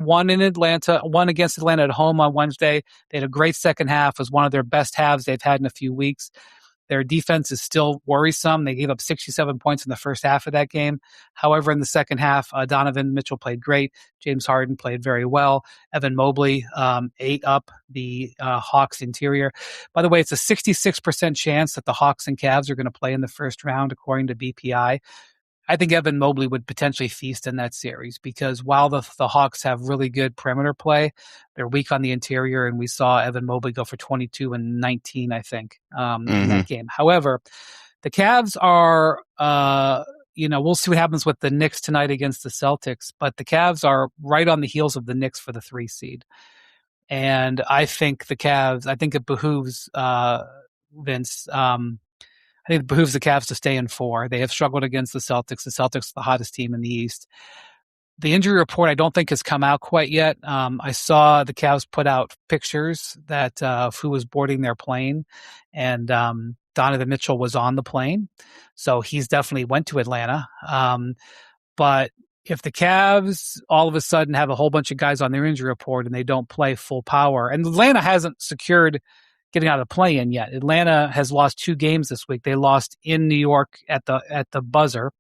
won in Atlanta, won against Atlanta at home on Wednesday. They had a great second half. It was one of their best halves they've had in a few weeks. Their defense is still worrisome. They gave up 67 points in the first half of that game. However, in the second half, Donovan Mitchell played great. James Harden played very well. Evan Mobley ate up the Hawks interior. By the way, it's a 66% chance that the Hawks and Cavs are going to play in the first round, according to BPI. I think Evan Mobley would potentially feast in that series because while the Hawks have really good perimeter play, they're weak on the interior, and we saw Evan Mobley go for 22 and 19, I think, in that game. However, the Cavs are, we'll see what happens with the Knicks tonight against the Celtics, but the Cavs are right on the heels of the Knicks for the 3 seed. And I think it behooves Vince. I think it behooves the Cavs to stay in 4. They have struggled against the Celtics. The Celtics are the hottest team in the East. The injury report I don't think has come out quite yet. I saw the Cavs put out pictures that of who was boarding their plane, and Donovan Mitchell was on the plane, so he's definitely went to Atlanta. But if the Cavs all of a sudden have a whole bunch of guys on their injury report and they don't play full power, and Atlanta hasn't secured getting out of the play-in yet. Atlanta has lost 2 games this week. They lost in New York at the buzzer,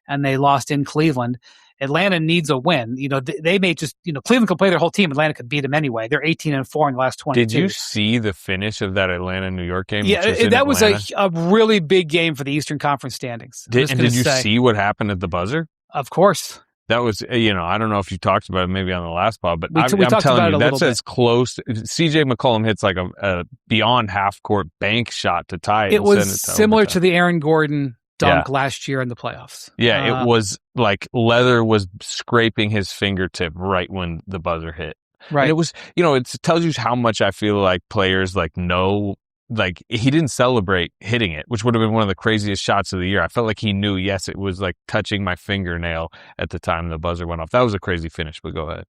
and they lost in Cleveland. Atlanta needs a win. They may just, Cleveland could play their whole team. Atlanta could beat them anyway. They're 18-4 in the last 22. Did you see the finish of that Atlanta-New York game? Yeah, that was a really big game for the Eastern Conference standings. Did you see what happened at the buzzer? Of course. That was, I don't know if you talked about it maybe on the last pod, but I'm talked telling about you, it that's as close. CJ McCollum hits like a beyond half-court bank shot to tie it. It was similar to the Aaron Gordon dunk last year in the playoffs. Yeah, it was like leather was scraping his fingertip right when the buzzer hit. Right. And it was, it tells you how much I feel like players know. Like, he didn't celebrate hitting it, which would have been one of the craziest shots of the year. I felt like he knew, yes, it was like touching my fingernail at the time the buzzer went off. That was a crazy finish, but go ahead.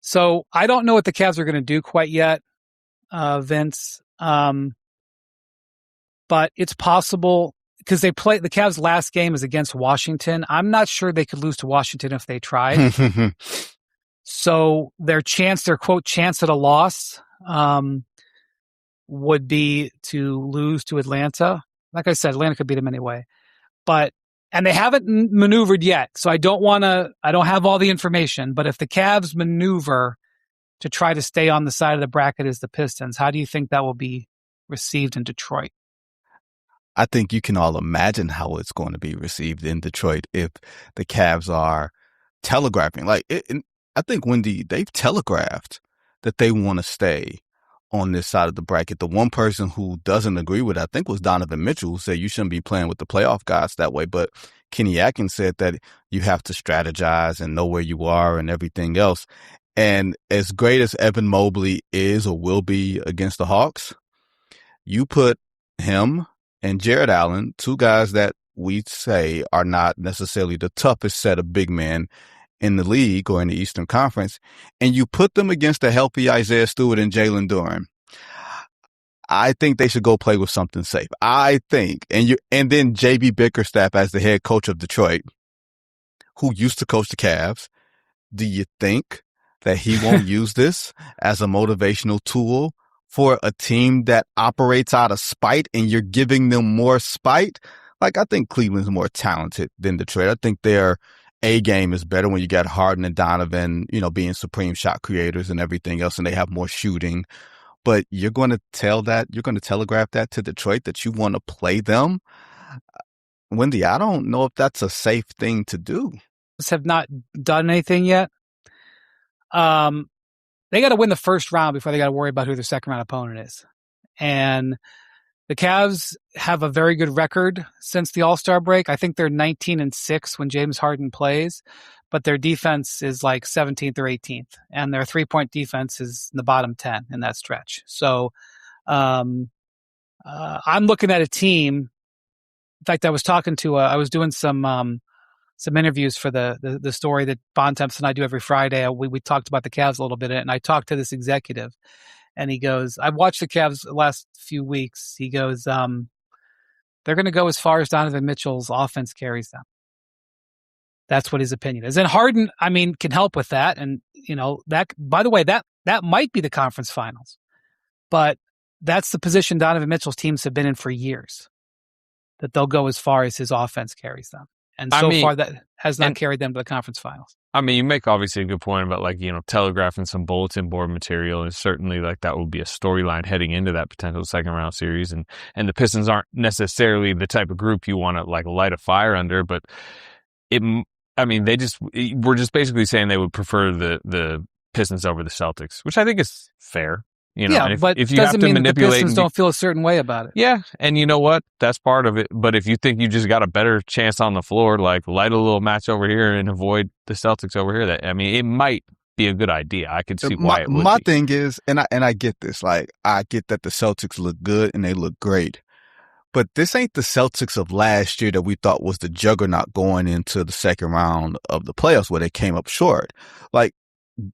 So I don't know what the Cavs are going to do quite yet, Vince. But it's possible because the Cavs' last game is against Washington. I'm not sure they could lose to Washington if they tried. So their quote, chance at a loss, would be to lose to Atlanta. Like I said, Atlanta could beat them anyway. And they haven't maneuvered yet, so I don't have all the information, but if the Cavs maneuver to try to stay on the side of the bracket as the Pistons, how do you think that will be received in Detroit? I think you can all imagine how it's going to be received in Detroit if the Cavs are telegraphing. I think, Wendy, they've telegraphed that they want to stay on this side of the bracket. The one person who doesn't agree with it, I think, was Donovan Mitchell, who said you shouldn't be playing with the playoff guys that way. But Kenny Atkins said that you have to strategize and know where you are and everything else. And as great as Evan Mobley is or will be against the Hawks, you put him and Jared Allen, 2 guys that we say are not necessarily the toughest set of big men in the league or in the Eastern Conference, and you put them against a healthy Isaiah Stewart and Jalen Duren. I think they should go play with something safe. I think, and then JB Bickerstaff as the head coach of Detroit, who used to coach the Cavs. Do you think that he won't use this as a motivational tool for a team that operates out of spite, and you're giving them more spite? I think Cleveland's more talented than Detroit. I think their A game is better when you got Harden and Donovan, being supreme shot creators and everything else, and they have more shooting. But you're going to telegraph that to Detroit that you want to play them? Wendy, I don't know if that's a safe thing to do. Have not done anything yet. They got to win the first round before they got to worry about who their second round opponent is. And the Cavs have a very good record since the All-Star break. I think they're 19-6 when James Harden plays, but their defense is like 17th or 18th, and their 3-point defense is in the bottom 10 in that stretch. So I'm looking at a team. In fact, I was doing some interviews for the story that Bontemps and I do every Friday. We talked about the Cavs a little bit, and I talked to this executive. And he goes, I've watched the Cavs the last few weeks. He goes, they're going to go as far as Donovan Mitchell's offense carries them. That's what his opinion is. And Harden, I mean, can help with that. And, that, by the way, that might be the conference finals. But that's the position Donovan Mitchell's teams have been in for years, that they'll go as far as his offense carries them. And so far, that has not carried them to the conference finals. I mean, you make obviously a good point about telegraphing some bulletin board material, and certainly that would be a storyline heading into that potential second round series. And the Pistons aren't necessarily the type of group you want to light a fire under, but we're just basically saying they would prefer the Pistons over the Celtics, which I think is fair. But if you doesn't have to mean manipulate, the Pistons don't feel a certain way about it. Yeah, and you know what? That's part of it. But if you think you just got a better chance on the floor, light a little match over here and avoid the Celtics over here, it might be a good idea. I could see why it would. My thing is, and I get this. I get that the Celtics look good and they look great, but this ain't the Celtics of last year that we thought was the juggernaut going into the second round of the playoffs, where they came up short.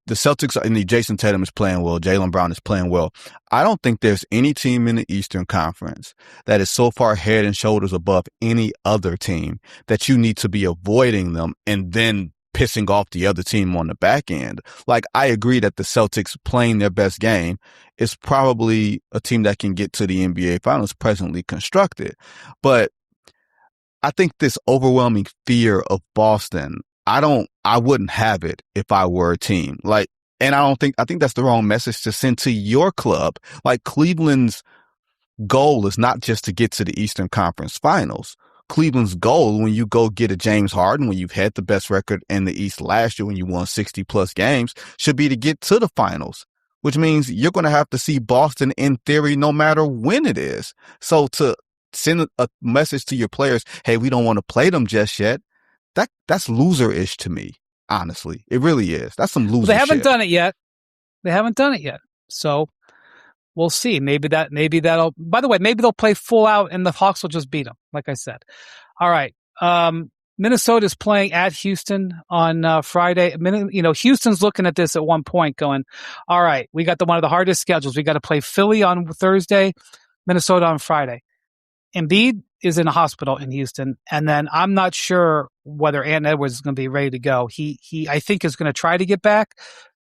The Celtics and Jason Tatum is playing well. Jaylen Brown is playing well. I don't think there's any team in the Eastern Conference that is so far head and shoulders above any other team that you need to be avoiding them and then pissing off the other team on the back end. I agree that the Celtics playing their best game is probably a team that can get to the NBA Finals presently constructed. But I think this overwhelming fear of Boston, I wouldn't have it if I were a team. And I think that's the wrong message to send to your club. Cleveland's goal is not just to get to the Eastern Conference Finals. Cleveland's goal, when you go get a James Harden, when you've had the best record in the East last year, when you won 60 plus games, should be to get to the finals, which means you're going to have to see Boston in theory, no matter when it is. So to send a message to your players, hey, we don't want to play them just yet. That's loser-ish to me, honestly. It really is. That's some loser shit. They haven't done it yet. So we'll see. Maybe that'll, by the way, maybe they'll play full out and the Hawks will just beat them, like I said. All right. Minnesota's playing at Houston on Friday. Houston's looking at this at one point going, all right, we got one of the hardest schedules. We got to play Philly on Thursday, Minnesota on Friday. Embiid is in a hospital in Houston, and then I'm not sure whether Ant Edwards is going to be ready to go. He I think is going to try to get back,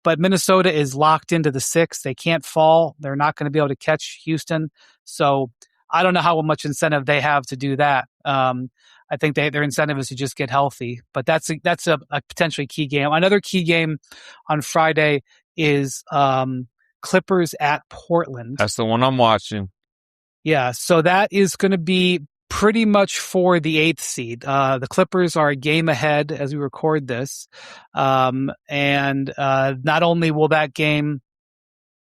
but Minnesota is locked into the 6. They can't fall. They're not going to be able to catch Houston. So I don't know how much incentive they have to do that. I think their incentive is to just get healthy, but that's a potentially key game. Another key game on Friday is Clippers at Portland. That's the one I'm watching. Yeah, so that is going to be pretty much for the 8th seed. The Clippers are a game ahead as we record this. And not only will that game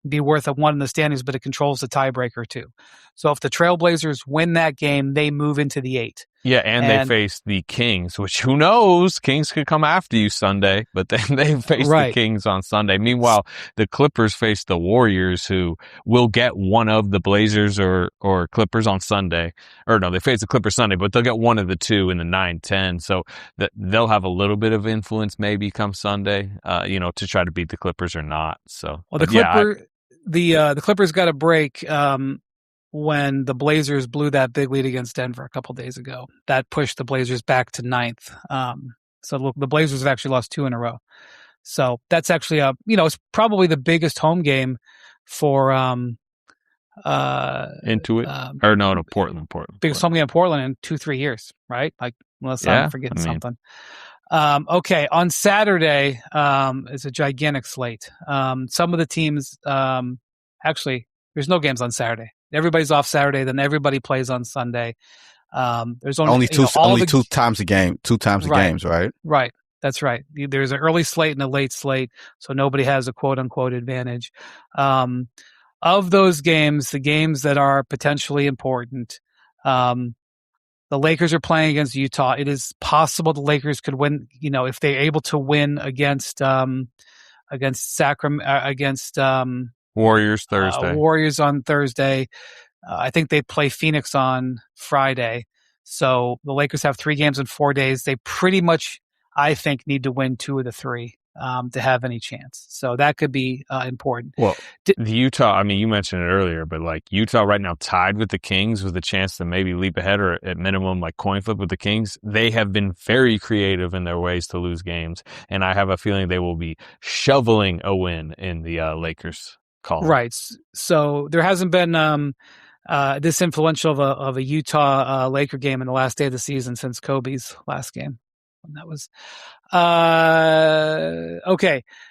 be worth a 1 in the standings, but it controls the tiebreaker too. So if the Trailblazers win that game, they move into the 8. Yeah, and they face the Kings, which who knows? Kings could come after you Sunday, but then they face the Kings on Sunday. Meanwhile, the Clippers face the Warriors, who will get one of the Blazers or Clippers on Sunday. Or no, they face the Clippers Sunday, but they'll get one of the two in the 9-10. So they'll have a little bit of influence maybe come Sunday, to try to beat the Clippers or not. So, well, the Clippers got a break when the Blazers blew that big lead against Denver a couple days ago. That pushed the Blazers back to 9th. So the Blazers have actually lost 2 in a row. So that's actually it's probably the biggest home game for Portland. Biggest home game in Portland in 2-3 years, right? Unless I'm forgetting something. Okay, on Saturday is a gigantic slate. Some of the teams, actually, there's no games on Saturday. Everybody's off Saturday, then everybody plays on Sunday. There's only two times a game, games, right? Right, that's right. There's an early slate and a late slate, so nobody has a quote unquote advantage. Of those games, the games that are potentially important, the Lakers are playing against Utah. It is possible the Lakers could win, if they're able to win against Warriors Thursday. Warriors on Thursday. I think they play Phoenix on Friday. So the Lakers have 3 games in 4 days. They pretty much, I think, need to win 2 of the 3 to have any chance. So that could be important. Well, the Utah, I mean, you mentioned it earlier, but like Utah right now tied with the Kings with a chance to maybe leap ahead or at minimum like coin flip with the Kings. They have been very creative in their ways to lose games. And I have a feeling they will be shoveling a win in the Lakers column. Right. So there hasn't been this influential of a Utah Laker game in the last day of the season since Kobe's last game. And that was okay.